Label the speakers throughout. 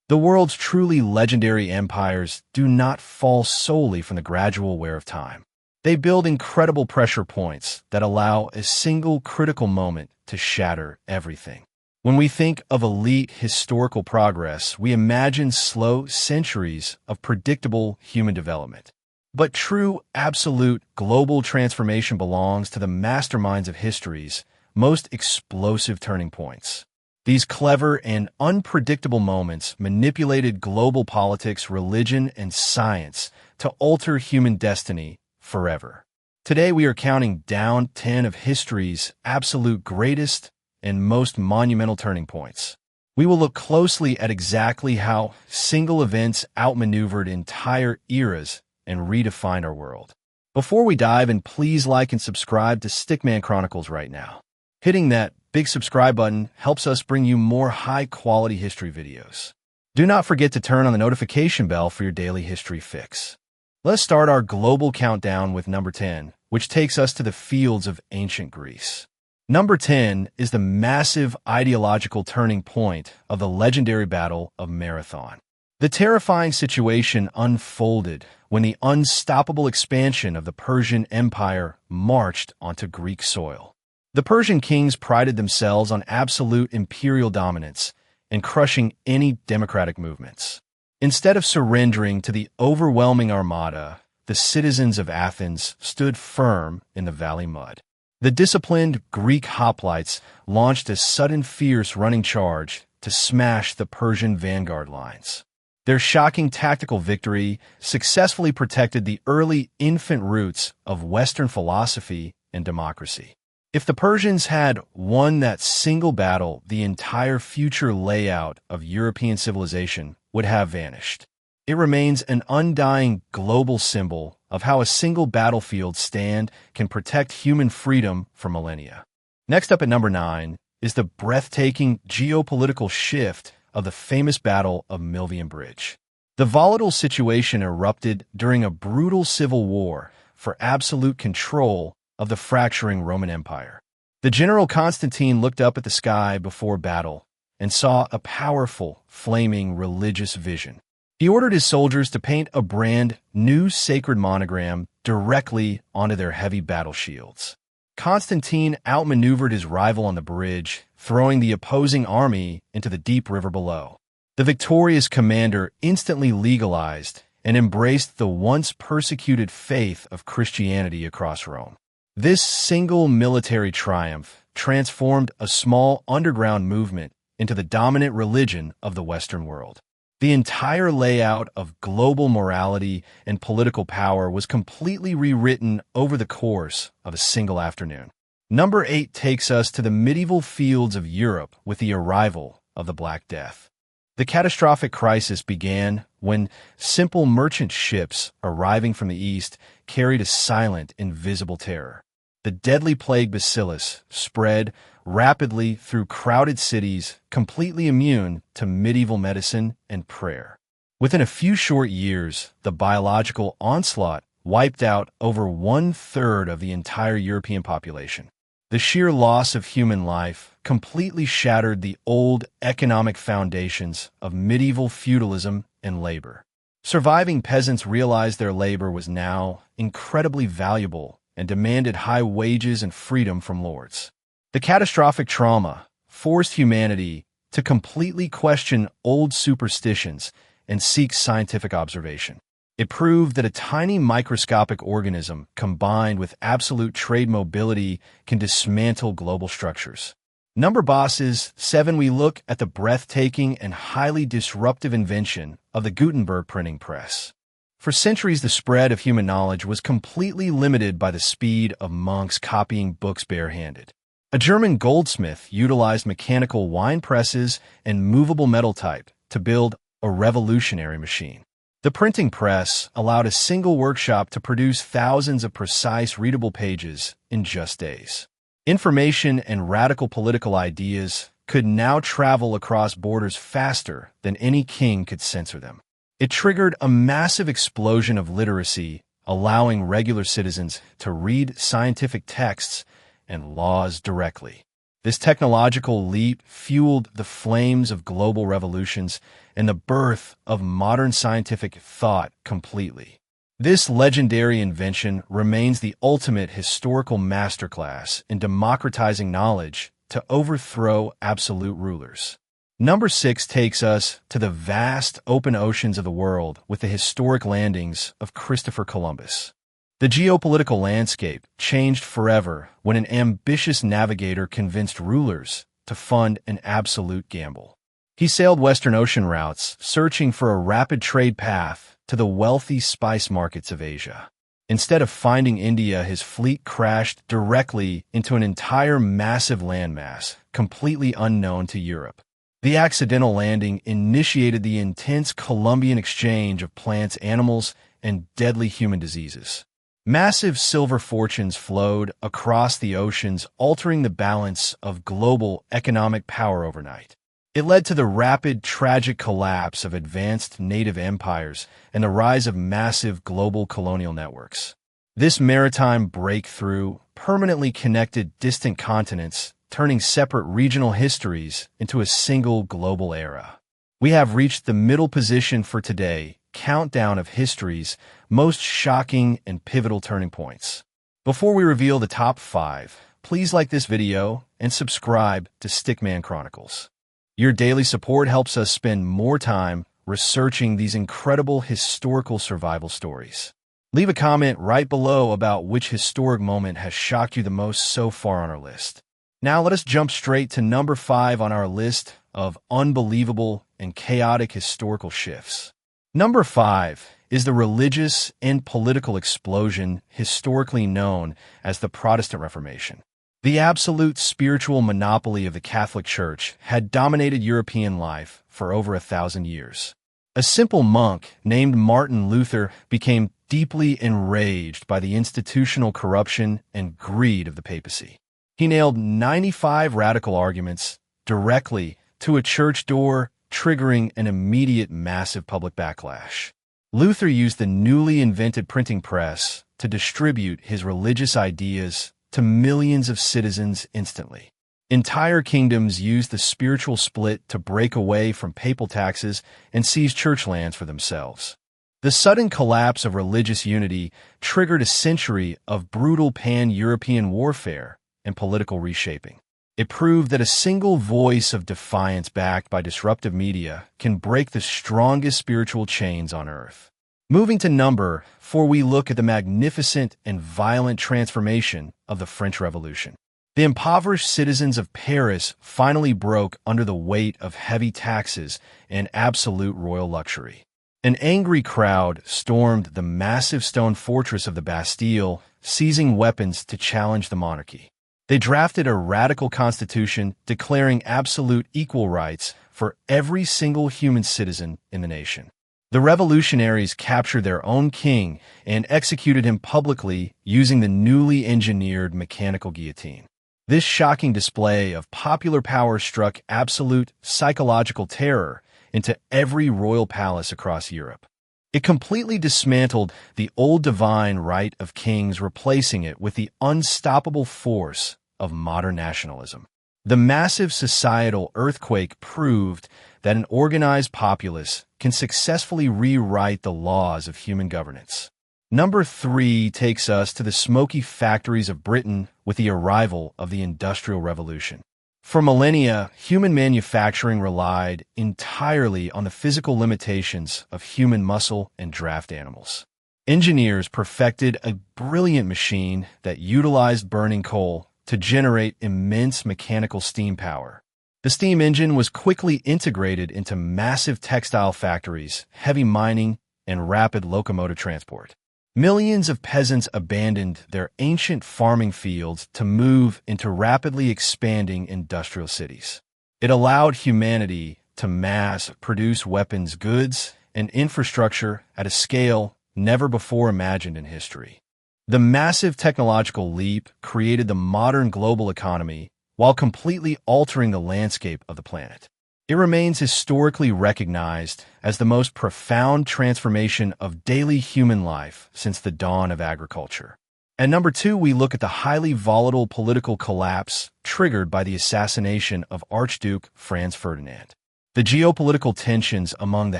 Speaker 1: The world's truly legendary empires do not fall solely from the gradual wear of time. They build incredible pressure points that allow a single critical moment to shatter everything. When we think of elite historical progress, we imagine slow centuries of predictable human development. But true, absolute, global transformation belongs to the masterminds of history's most explosive turning points. These clever and unpredictable moments manipulated global politics, religion, and science to alter human destiny forever. Today, we are counting down 10 of history's absolute greatest and most monumental turning points. We will look closely at exactly how single events outmaneuvered entire eras and redefined our world. Before we dive in, please like and subscribe to Stickman Chronicles right now. Hitting that big subscribe button helps us bring you more high-quality history videos. Do not forget to turn on the notification bell for your daily history fix. Let's start our global countdown with number 10, which takes us to the fields of ancient Greece. Number 10 is the massive ideological turning point of the legendary Battle of Marathon. The terrifying situation unfolded when the unstoppable expansion of the Persian Empire marched onto Greek soil. The Persian kings prided themselves on absolute imperial dominance and crushing any democratic movements. Instead of surrendering to the overwhelming armada, the citizens of Athens stood firm in the valley mud. The disciplined Greek hoplites launched a sudden fierce running charge to smash the Persian vanguard lines. Their shocking tactical victory successfully protected the early infant roots of Western philosophy and democracy. If the Persians had won that single battle, the entire future layout of European civilization would have vanished. It remains an undying global symbol of how a single battlefield stand can protect human freedom for millennia. Next up at number 9 is the breathtaking geopolitical shift of the famous Battle of Milvian Bridge. The volatile situation erupted during a brutal civil war for absolute control of the fracturing Roman Empire. The general Constantine looked up at the sky before battle and saw a powerful, flaming religious vision. He ordered his soldiers to paint a brand new sacred monogram directly onto their heavy battle shields. Constantine outmaneuvered his rival on the bridge, throwing the opposing army into the deep river below. The victorious commander instantly legalized and embraced the once persecuted faith of Christianity across Rome. This single military triumph transformed a small underground movement into the dominant religion of the Western world. The entire layout of global morality and political power was completely rewritten over the course of a single afternoon. Number 8 takes us to the medieval fields of Europe with the arrival of the Black Death. The catastrophic crisis began when simple merchant ships arriving from the east carried a silent, invisible terror. The deadly plague bacillus spread rapidly through crowded cities, completely immune to medieval medicine and prayer. Within a few short years, the biological onslaught wiped out over 1/3 of the entire European population. The sheer loss of human life completely shattered the old economic foundations of medieval feudalism and labor. Surviving peasants realized their labor was now incredibly valuable and demanded high wages and freedom from lords. The catastrophic trauma forced humanity to completely question old superstitions and seek scientific observation. It proved that a tiny microscopic organism combined with absolute trade mobility can dismantle global structures. Number bosses 7, we look at the breathtaking and highly disruptive invention of the Gutenberg printing press. For centuries, the spread of human knowledge was completely limited by the speed of monks copying books barehanded. A German goldsmith utilized mechanical wine presses and movable metal type to build a revolutionary machine. The printing press allowed a single workshop to produce thousands of precise, readable pages in just days. Information and radical political ideas could now travel across borders faster than any king could censor them. It triggered a massive explosion of literacy, allowing regular citizens to read scientific texts and laws directly. This technological leap fueled the flames of global revolutions and the birth of modern scientific thought completely. This legendary invention remains the ultimate historical masterclass in democratizing knowledge to overthrow absolute rulers. Number 6 takes us to the vast open oceans of the world with the historic landings of Christopher Columbus. The geopolitical landscape changed forever when an ambitious navigator convinced rulers to fund an absolute gamble. He sailed Western Ocean routes, searching for a rapid trade path to the wealthy spice markets of Asia. Instead of finding India, his fleet crashed directly into an entire massive landmass, completely unknown to Europe. The accidental landing initiated the intense Columbian exchange of plants, animals, and deadly human diseases. Massive silver fortunes flowed across the oceans, altering the balance of global economic power overnight. It led to the rapid, tragic collapse of advanced native empires and the rise of massive global colonial networks. This maritime breakthrough permanently connected distant continents, turning separate regional histories into a single global era. We have reached the middle position for today, countdown of history's most shocking and pivotal turning points. Before we reveal the top 5, please like this video and subscribe to Stickman Chronicles. Your daily support helps us spend more time researching these incredible historical survival stories. Leave a comment right below about which historic moment has shocked you the most so far on our list. Now let us jump straight to number 5 on our list of unbelievable and chaotic historical shifts. Number 5 is the religious and political explosion historically known as the Protestant Reformation. The absolute spiritual monopoly of the Catholic Church had dominated European life for over 1,000 years. A simple monk named Martin Luther became deeply enraged by the institutional corruption and greed of the papacy. He nailed 95 radical arguments directly to a church door, triggering an immediate massive public backlash. Luther used the newly invented printing press to distribute his religious ideas to millions of citizens instantly. Entire kingdoms used the spiritual split to break away from papal taxes and seize church lands for themselves. The sudden collapse of religious unity triggered a century of brutal pan-European warfare and political reshaping. It proved that a single voice of defiance backed by disruptive media can break the strongest spiritual chains on earth. Moving to number 4, we look at the magnificent and violent transformation of the French Revolution. The impoverished citizens of Paris finally broke under the weight of heavy taxes and absolute royal luxury. An angry crowd stormed the massive stone fortress of the Bastille, seizing weapons to challenge the monarchy. They drafted a radical constitution declaring absolute equal rights for every single human citizen in the nation. The revolutionaries captured their own king and executed him publicly using the newly engineered mechanical guillotine. This shocking display of popular power struck absolute psychological terror into every royal palace across Europe. It completely dismantled the old divine right of kings, replacing it with the unstoppable force of modern nationalism. The massive societal earthquake proved that an organized populace can successfully rewrite the laws of human governance. Number 3 takes us to the smoky factories of Britain with the arrival of the Industrial Revolution. For millennia, human manufacturing relied entirely on the physical limitations of human muscle and draft animals. Engineers perfected a brilliant machine that utilized burning coal to generate immense mechanical steam power. The steam engine was quickly integrated into massive textile factories, heavy mining, and rapid locomotive transport. Millions of peasants abandoned their ancient farming fields to move into rapidly expanding industrial cities. It allowed humanity to mass-produce weapons, goods, and infrastructure at a scale never before imagined in history. The massive technological leap created the modern global economy while completely altering the landscape of the planet. It remains historically recognized as the most profound transformation of daily human life since the dawn of agriculture. At number 2, we look at the highly volatile political collapse triggered by the assassination of Archduke Franz Ferdinand. The geopolitical tensions among the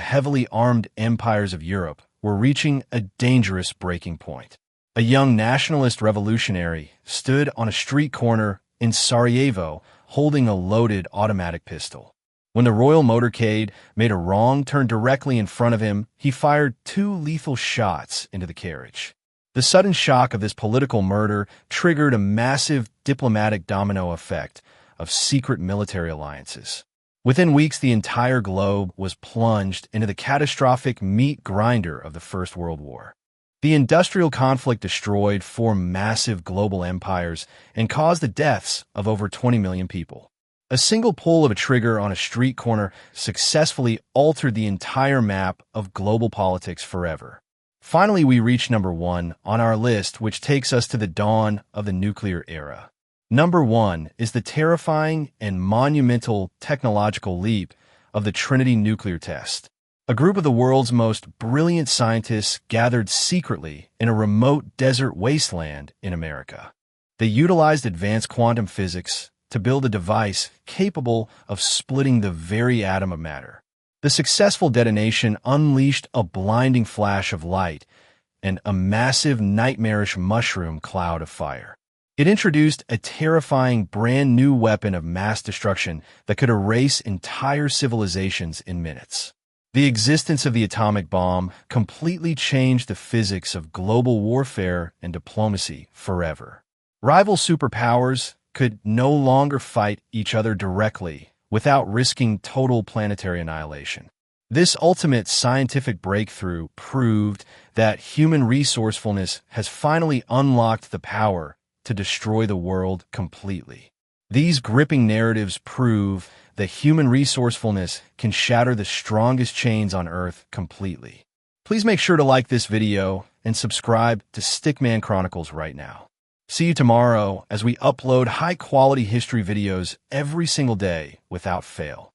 Speaker 1: heavily armed empires of Europe were reaching a dangerous breaking point. A young nationalist revolutionary stood on a street corner in Sarajevo holding a loaded automatic pistol. When the royal motorcade made a wrong turn directly in front of him, he fired 2 lethal shots into the carriage. The sudden shock of this political murder triggered a massive diplomatic domino effect of secret military alliances. Within weeks, the entire globe was plunged into the catastrophic meat grinder of the First World War. The industrial conflict destroyed 4 massive global empires and caused the deaths of over 20 million people. A single pull of a trigger on a street corner successfully altered the entire map of global politics forever. Finally, we reach number 1 on our list, which takes us to the dawn of the nuclear era. Number 1 is the terrifying and monumental technological leap of the Trinity nuclear test. A group of the world's most brilliant scientists gathered secretly in a remote desert wasteland in America. They utilized advanced quantum physics to build a device capable of splitting the very atom of matter. The successful detonation unleashed a blinding flash of light and a massive, nightmarish mushroom cloud of fire. It introduced a terrifying, brand-new weapon of mass destruction that could erase entire civilizations in minutes. The existence of the atomic bomb completely changed the physics of global warfare and diplomacy forever. Rival superpowers could no longer fight each other directly without risking total planetary annihilation. This ultimate scientific breakthrough proved that human resourcefulness has finally unlocked the power to destroy the world completely. These gripping narratives prove that human resourcefulness can shatter the strongest chains on Earth completely. Please make sure to like this video and subscribe to Stickman Chronicles right now. See you tomorrow as we upload high-quality history videos every single day without fail.